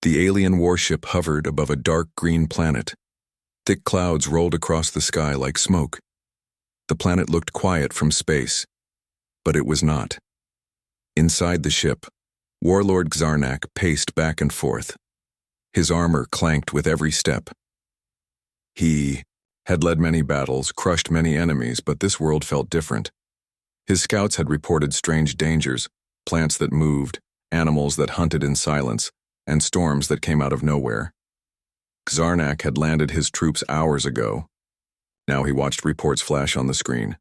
The alien warship hovered above a dark green planet. Thick clouds rolled across the sky like smoke. The planet looked quiet from space, but it was not. Inside the ship, Warlord Xarnak paced back and forth. His armor clanked with every step. He had led many battles, crushed many enemies, but this world felt different. His scouts had reported strange dangers, plants that moved, animals that hunted in silence, and storms that came out of nowhere. Xarnak had landed his troops hours ago. Now he watched reports flash on the screen.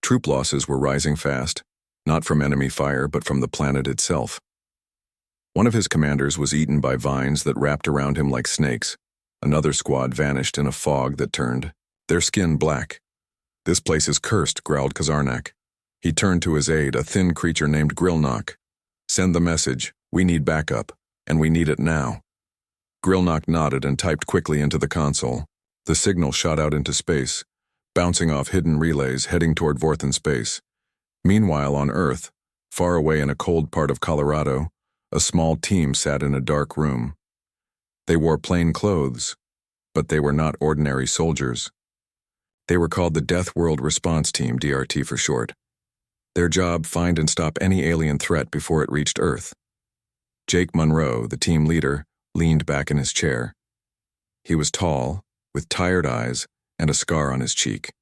Troop losses were rising fast, not from enemy fire but from the planet itself. One of his commanders was eaten by vines that wrapped around him like snakes. Another squad vanished in a fog that turned their skin black. "This place is cursed," growled Xarnak. He turned to his aide, a thin creature named Grillnock. "Send the message. We need backup, and we need it now." Grillnock nodded and typed quickly into the console. The signal shot out into space, bouncing off hidden relays heading toward Vorthan space. Meanwhile, on Earth, far away in a cold part of Colorado, a small team sat in a dark room. They wore plain clothes, but they were not ordinary soldiers. They were called the Deathworld Response Team, DRT for short. Their job, find and stop any alien threat before it reached Earth. Jake Monroe, the team leader, leaned back in his chair. He was tall, with tired eyes and a scar on his cheek.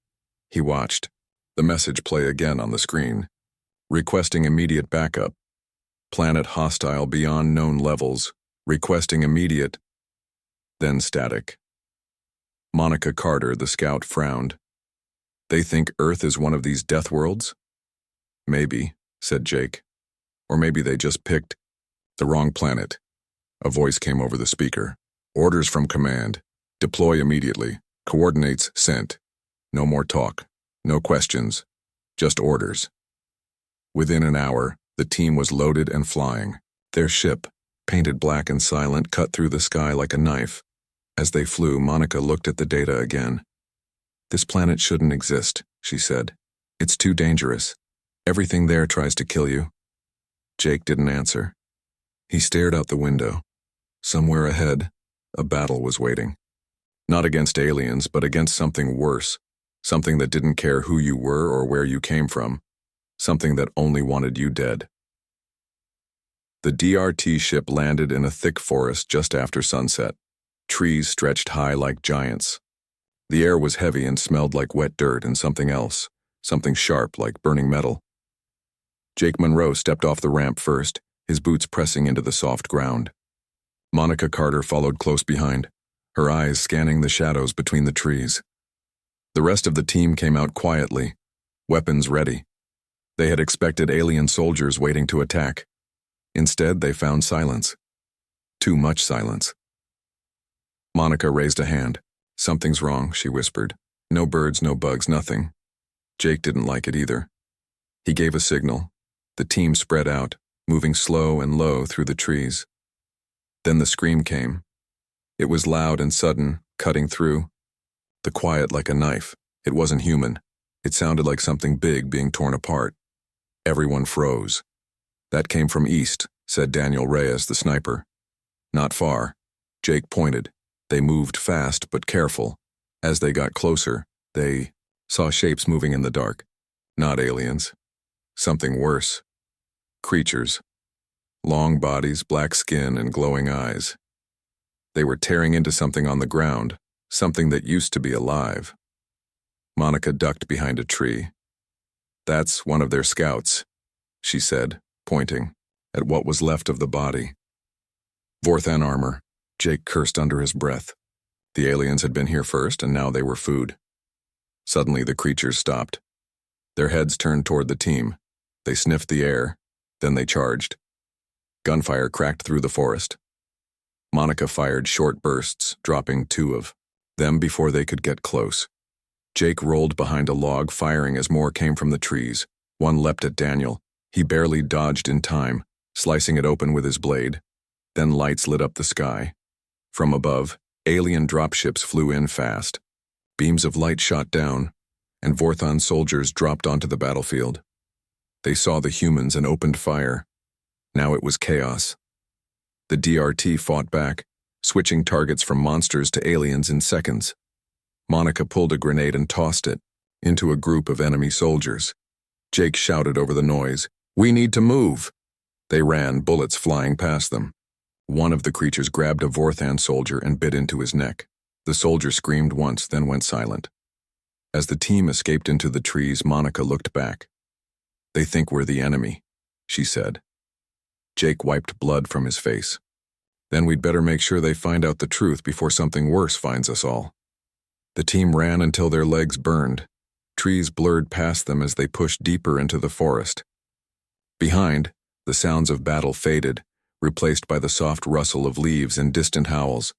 He watched the message play again on the screen. Requesting immediate backup. Planet hostile beyond known levels. Requesting immediate. Then static. Monica Carter, the scout, frowned. "They think Earth is one of these death worlds?" "Maybe," said Jake. "Or maybe they just picked the wrong planet." A voice came over the speaker. "Orders from command. Deploy immediately. Coordinates sent. No more talk. No questions. Just orders." Within an hour, the team was loaded and flying. Their ship, painted black and silent, cut through the sky like a knife. As they flew, Monica looked at the data again. "This planet shouldn't exist," she said. "It's too dangerous. Everything there tries to kill you." Jake didn't answer. He stared out the window. Somewhere ahead, a battle was waiting. Not against aliens, but against something worse. Something that didn't care who you were or where you came from. Something that only wanted you dead. The DRT ship landed in a thick forest just after sunset. Trees stretched high like giants. The air was heavy and smelled like wet dirt and something else, something sharp like burning metal. Jake Monroe stepped off the ramp first, his boots pressing into the soft ground. Monica Carter followed close behind, her eyes scanning the shadows between the trees. The rest of the team came out quietly, weapons ready. They had expected alien soldiers waiting to attack. Instead, they found silence. Too much silence. Monica raised a hand. "Something's wrong," she whispered. "No birds, no bugs, nothing." Jake didn't like it either. He gave a signal. The team spread out, moving slow and low through the trees. Then the scream came. It was loud and sudden, cutting through. The quiet like a knife. It wasn't human. It sounded like something big being torn apart. Everyone froze. "That came from east," said Daniel Reyes, the sniper. "Not far." Jake pointed. They moved fast but careful. As they got closer, they saw shapes moving in the dark. Not aliens. Something worse. Creatures. Long bodies, black skin, and glowing eyes. They were tearing into something on the ground, something that used to be alive. Monica ducked behind a tree. "That's one of their scouts," she said, pointing at what was left of the body. Vorthan armor. Jake cursed under his breath. The aliens had been here first, and now they were food. Suddenly the creatures stopped. Their heads turned toward the team. They sniffed the air, then they charged. Gunfire cracked through the forest. Monica fired short bursts, dropping 2 of them before they could get close. Jake rolled behind a log, firing as more came from the trees. One leapt at Daniel. He barely dodged in time, slicing it open with his blade. Then lights lit up the sky. From above, alien dropships flew in fast. Beams of light shot down, and Vorthan soldiers dropped onto the battlefield. They saw the humans and opened fire. Now it was chaos. The DRT fought back, switching targets from monsters to aliens in seconds. Monica pulled a grenade and tossed it into a group of enemy soldiers. Jake shouted over the noise, "We need to move!" They ran, bullets flying past them. One of the creatures grabbed a Vorthan soldier and bit into his neck. The soldier screamed once, then went silent. As the team escaped into the trees, Monica looked back. "They think we're the enemy," she said. Jake wiped blood from his face. "Then we'd better make sure they find out the truth before something worse finds us all." The team ran until their legs burned. Trees blurred past them as they pushed deeper into the forest. Behind, the sounds of battle faded, replaced by the soft rustle of leaves and distant howls.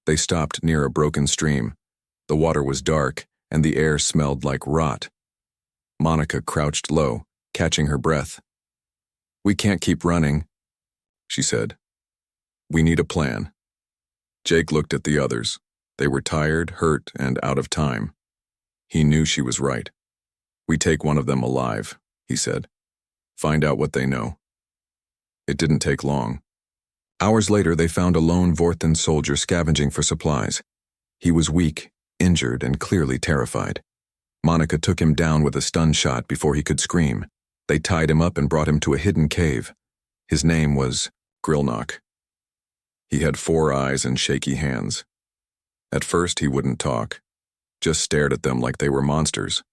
They stopped near a broken stream. The water was dark, and the air smelled like rot. Monica crouched low, catching her breath. "We can't keep running," she said. "We need a plan." Jake looked at the others. They were tired, hurt, and out of time. He knew she was right. "We take one of them alive," he said. "Find out what they know." It didn't take long. Hours later, they found a lone Vorthan soldier scavenging for supplies. He was weak, injured, and clearly terrified. Monica took him down with a stun shot before he could scream. They tied him up and brought him to a hidden cave. His name was Grillnock. He had 4 eyes and shaky hands. At first, he wouldn't talk, just stared at them like they were monsters.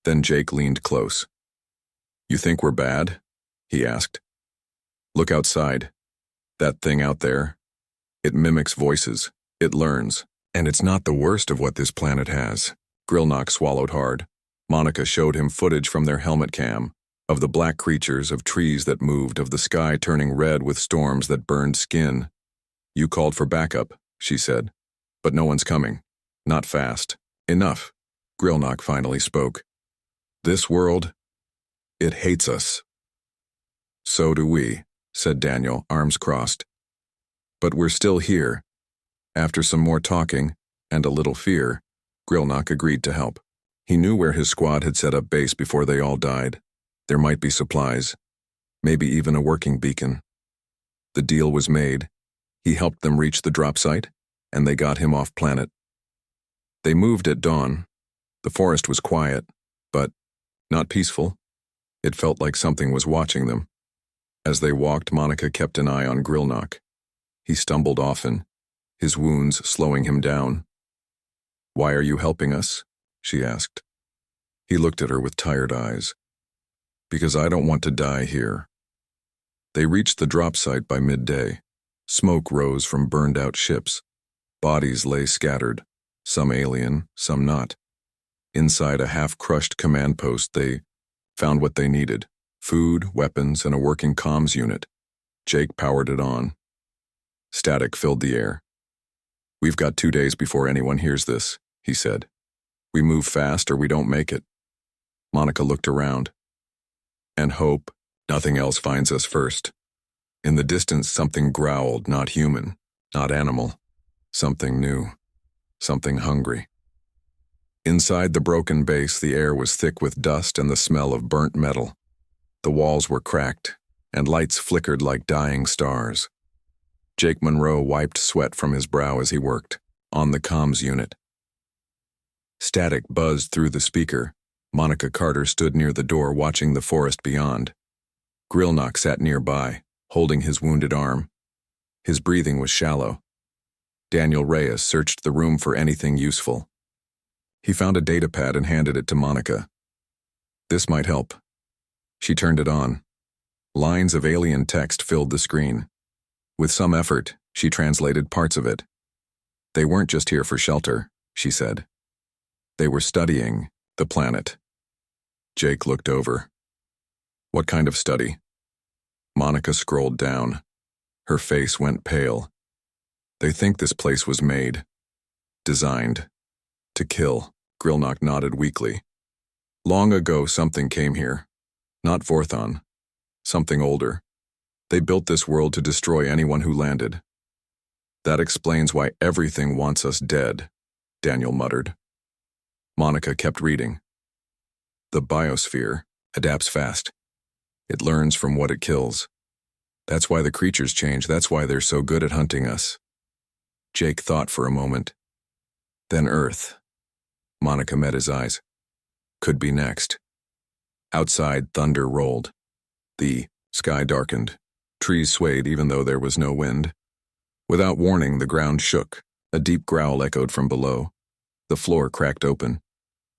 Then Jake leaned close. "You think we're bad?" he asked. "Look outside. That thing out there. It mimics voices. It learns. And it's not the worst of what this planet has." Grillnock swallowed hard. Monica showed him footage from their helmet cam, of the black creatures, of trees that moved, of the sky turning red with storms that burned skin. "You called for backup," she said. "But no one's coming. Not fast. Enough." Grillnock finally spoke. "This world, it hates us." "So do we," said Daniel, arms crossed. "But we're still here." After some more talking, and a little fear, Grillnock agreed to help. He knew where his squad had set up base before they all died. There might be supplies, maybe even a working beacon. The deal was made. He helped them reach the drop site, and they got him off planet. They moved at dawn. The forest was quiet, but not peaceful. It felt like something was watching them. As they walked, Monica kept an eye on Grillnock. He stumbled often, his wounds slowing him down. "Why are you helping us?" she asked. He looked at her with tired eyes. "Because I don't want to die here." They reached the drop site by midday. Smoke rose from burned-out ships. Bodies lay scattered, some alien, some not. Inside a half-crushed command post, they found what they needed: food, weapons, and a working comms unit. Jake powered it on. Static filled the air. "We've got 2 days before anyone hears this," he said. "We move fast or we don't make it." Monica looked around. "And hope nothing else finds us first." In the distance, something growled, not human, not animal. Something new, something hungry. Inside the broken base, the air was thick with dust and the smell of burnt metal. The walls were cracked, and lights flickered like dying stars. Jake Monroe wiped sweat from his brow as he worked, on the comms unit. Static buzzed through the speaker. Monica Carter stood near the door watching the forest beyond. Grillnock sat nearby, holding his wounded arm. His breathing was shallow. Daniel Reyes searched the room for anything useful. He found a datapad and handed it to Monica. "This might help." She turned it on. Lines of alien text filled the screen. With some effort, she translated parts of it. "They weren't just here for shelter," she said. "They were studying the planet." Jake looked over. "What kind of study?" Monica scrolled down. Her face went pale. "They think this place was made, designed, to kill." Grillnock nodded weakly. "Long ago something came here. Not Vorthon. Something older. They built this world to destroy anyone who landed. That explains why everything wants us dead," Daniel muttered. Monica kept reading. "The biosphere adapts fast. It learns from what it kills. That's why the creatures change. That's why they're so good at hunting us. Jake thought for a moment. Then Earth. Monica met his eyes. Could be next. Outside, thunder rolled. The sky darkened. Trees swayed even though there was no wind. Without warning, the ground shook. A deep growl echoed from below. The floor cracked open.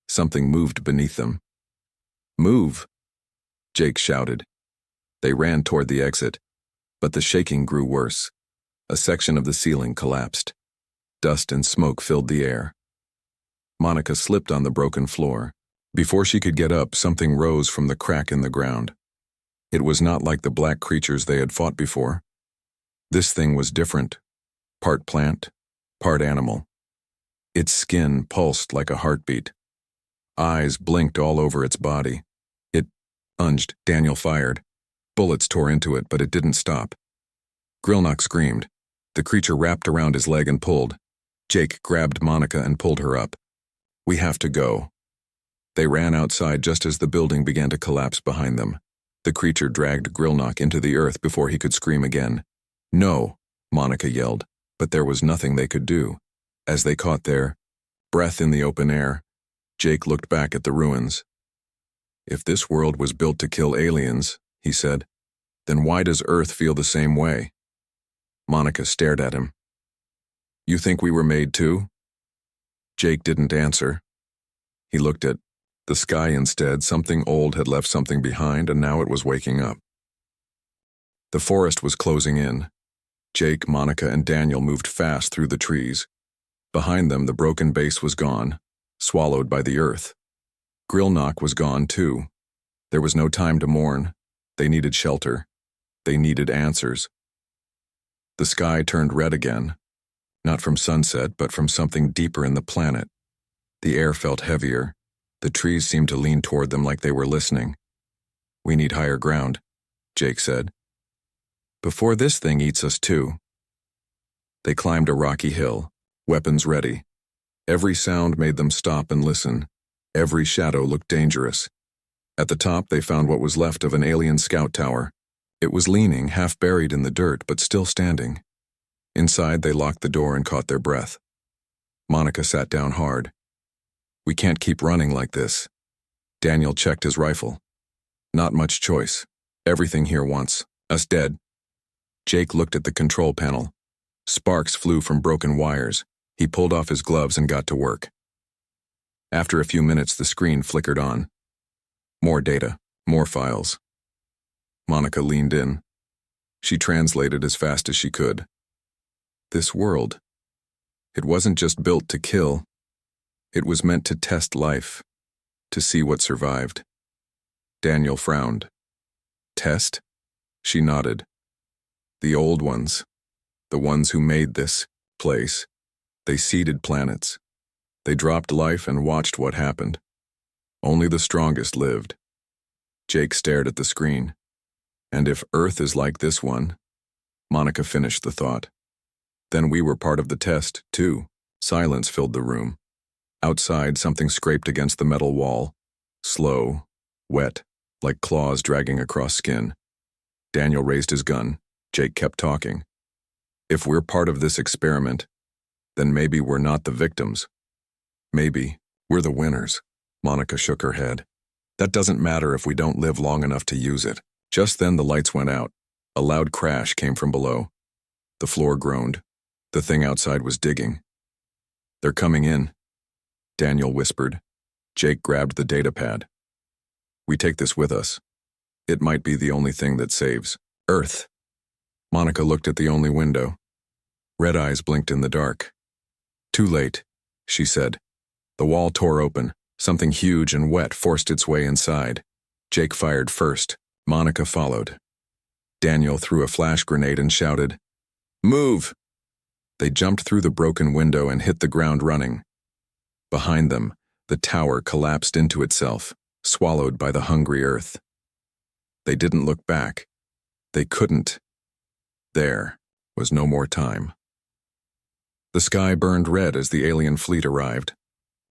Something moved beneath them. Move! Jake shouted. They ran toward the exit, but the shaking grew worse. A section of the ceiling collapsed. Dust and smoke filled the air. Monica slipped on the broken floor. Before she could get up, something rose from the crack in the ground. It was not like the black creatures they had fought before. This thing was different. Part plant, part animal. Its skin pulsed like a heartbeat. Eyes blinked all over its body. It lunged. Daniel fired. Bullets tore into it, but it didn't stop. Grillnock screamed. The creature wrapped around his leg and pulled. Jake grabbed Monica and pulled her up. We have to go. They ran outside just as the building began to collapse behind them. The creature dragged Grillnock into the earth before he could scream again. No, Monica yelled, but there was nothing they could do. As they caught their breath in the open air, Jake looked back at the ruins. If this world was built to kill aliens, he said, then why does Earth feel the same way? Monica stared at him. You think we were made too? Jake didn't answer. He looked at the sky instead. Something old had left something behind, and now it was waking up. The forest was closing in. Jake, Monica, and Daniel moved fast through the trees. Behind them, the broken base was gone, swallowed by the earth. Grillnock was gone too. There was no time to mourn. They needed shelter. They needed answers. The sky turned red again, not from sunset, but from something deeper in the planet. The air felt heavier. The trees seemed to lean toward them like they were listening. We need higher ground, Jake said. Before this thing eats us too. They climbed a rocky hill, weapons ready. Every sound made them stop and listen. Every shadow looked dangerous. At the top, they found what was left of an alien scout tower. It was leaning, half buried in the dirt, but still standing. Inside, they locked the door and caught their breath. Monica sat down hard. We can't keep running like this. Daniel checked his rifle. Not much choice. Everything here wants us dead. Jake looked at the control panel. Sparks flew from broken wires. He pulled off his gloves and got to work. After a few minutes, the screen flickered on. More data, more files. Monica leaned in. She translated as fast as she could. This world. It wasn't just built to kill. It was meant to test life, to see what survived. Daniel frowned. Test? She nodded. The old ones, the ones who made this place, they seeded planets. They dropped life and watched what happened. Only the strongest lived. Jake stared at the screen. And if Earth is like this one, Monica finished the thought. Then we were part of the test, too. Silence filled the room. Outside, something scraped against the metal wall. Slow, wet, like claws dragging across skin. Daniel raised his gun. Jake kept talking. If we're part of this experiment, then maybe we're not the victims. Maybe we're the winners. Monica shook her head. That doesn't matter if we don't live long enough to use it. Just then the lights went out. A loud crash came from below. The floor groaned. The thing outside was digging. They're coming in, Daniel whispered. Jake grabbed the data pad. We take this with us. It might be the only thing that saves Earth. Monica looked at the only window. Red eyes blinked in the dark. Too late, she said. The wall tore open. Something huge and wet forced its way inside. Jake fired first. Monica followed. Daniel threw a flash grenade and shouted, "Move!" They jumped through the broken window and hit the ground running. Behind them, the tower collapsed into itself, swallowed by the hungry earth. They didn't look back. They couldn't. There was no more time. The sky burned red as the alien fleet arrived.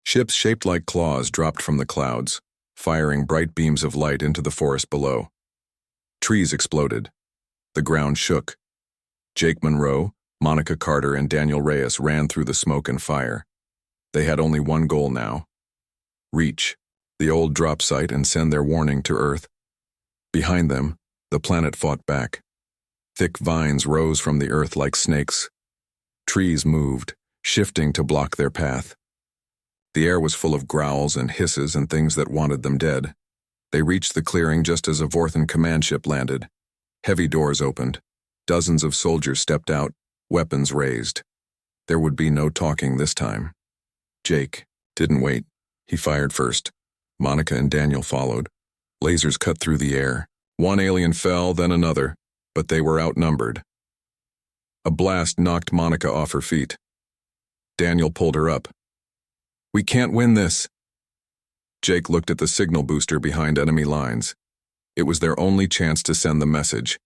Ships shaped like claws dropped from the clouds, firing bright beams of light into the forest below. Trees exploded. The ground shook. Jake Monroe, Monica Carter, and Daniel Reyes ran through the smoke and fire. They had only one goal now. Reach the old drop site and send their warning to Earth. Behind them, the planet fought back. Thick vines rose from the earth like snakes. Trees moved, shifting to block their path. The air was full of growls and hisses and things that wanted them dead. They reached the clearing just as a Vorthan command ship landed. Heavy doors opened. Dozens of soldiers stepped out, weapons raised. There would be no talking this time. Jake didn't wait. He fired first. Monica and Daniel followed. Lasers cut through the air. One alien fell, then another, but they were outnumbered. A blast knocked Monica off her feet. Daniel pulled her up. "We can't win this." Jake looked at the signal booster behind enemy lines. It was their only chance to send the message.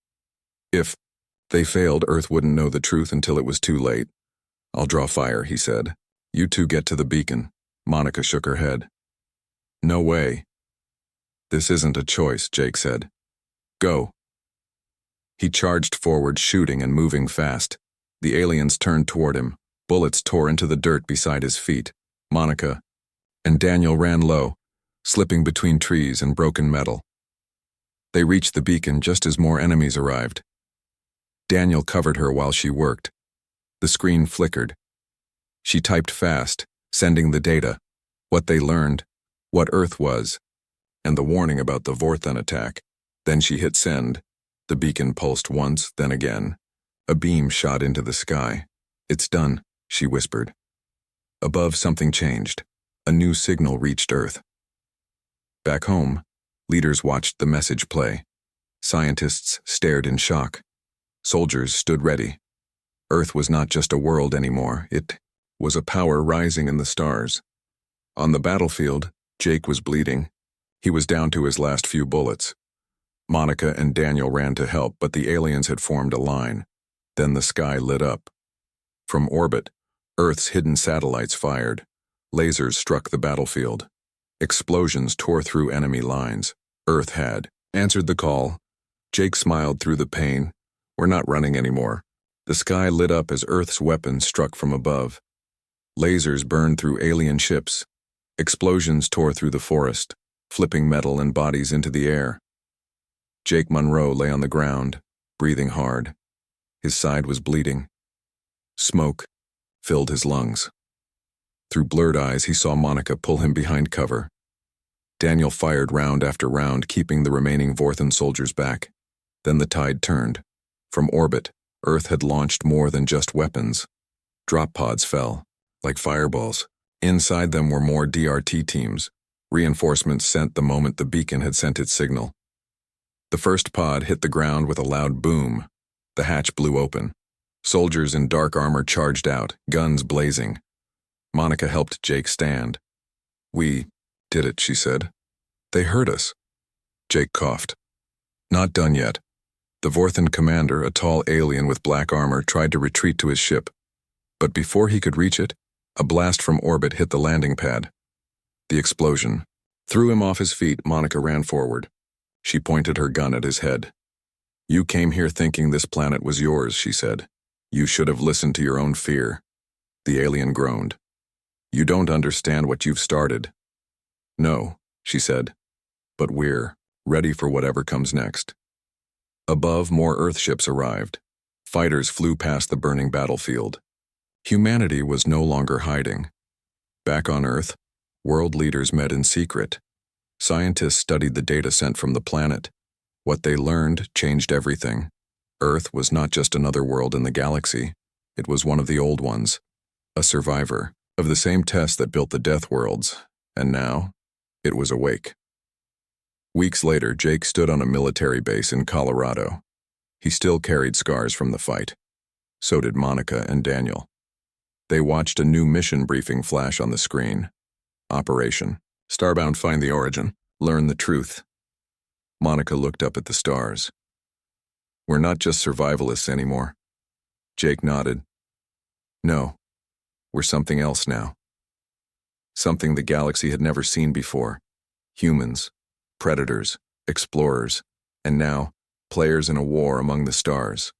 If they failed, Earth wouldn't know the truth until it was too late. "I'll draw fire," he said. "You two get to the beacon." Monica shook her head. "No way." "This isn't a choice," Jake said. "Go." He charged forward, shooting and moving fast. The aliens turned toward him. Bullets tore into the dirt beside his feet. Monica and Daniel ran low, slipping between trees and broken metal. They reached the beacon just as more enemies arrived. Daniel covered her while she worked. The screen flickered. She typed fast, sending the data, what they learned, what Earth was, and the warning about the Vorthan attack. Then she hit send. The beacon pulsed once, then again. A beam shot into the sky. "It's done," she whispered. Above, something changed. A new signal reached Earth. Back home, leaders watched the message play. Scientists stared in shock. Soldiers stood ready. Earth was not just a world anymore. It was a power rising in the stars. On the battlefield, Jake was bleeding. He was down to his last few bullets. Monica and Daniel ran to help, but the aliens had formed a line. Then the sky lit up. From orbit, Earth's hidden satellites fired. Lasers struck the battlefield. Explosions tore through enemy lines. Earth had answered the call. Jake smiled through the pain. "We're not running anymore." The sky lit up as Earth's weapons struck from above. Lasers burned through alien ships. Explosions tore through the forest, flipping metal and bodies into the air. Jake Monroe lay on the ground, breathing hard. His side was bleeding. Smoke filled his lungs. Through blurred eyes, he saw Monica pull him behind cover. Daniel fired round after round, keeping the remaining Vorthan soldiers back. Then the tide turned. From orbit, Earth had launched more than just weapons. Drop pods fell, like fireballs. Inside them were more DRT teams. Reinforcements sent the moment the beacon had sent its signal. The first pod hit the ground with a loud boom. The hatch blew open. Soldiers in dark armor charged out, guns blazing. Monica helped Jake stand. "We did it," she said. "They heard us." Jake coughed. "Not done yet." The Vorthan commander, a tall alien with black armor, tried to retreat to his ship. But before he could reach it, a blast from orbit hit the landing pad. The explosion threw him off his feet. Monica ran forward. She pointed her gun at his head. "You came here thinking this planet was yours," she said. "You should have listened to your own fear." The alien groaned. "You don't understand what you've started." "No," she said, "but we're ready for whatever comes next." Above, more Earthships arrived. Fighters flew past the burning battlefield. Humanity was no longer hiding. Back on Earth, world leaders met in secret. Scientists studied the data sent from the planet. What they learned changed everything. Earth was not just another world in the galaxy. It was one of the old ones, a survivor of the same test that built the Deathworlds, and now it was awake. Weeks later, Jake stood on a military base in Colorado. He still carried scars from the fight. So did Monica and Daniel. They watched a new mission briefing flash on the screen. Operation Starbound, find the origin, learn the truth. Monica looked up at the stars. "We're not just survivalists anymore." Jake nodded. "No, we're something else now. Something the galaxy had never seen before. Humans, predators, explorers, and now players in a war among the stars.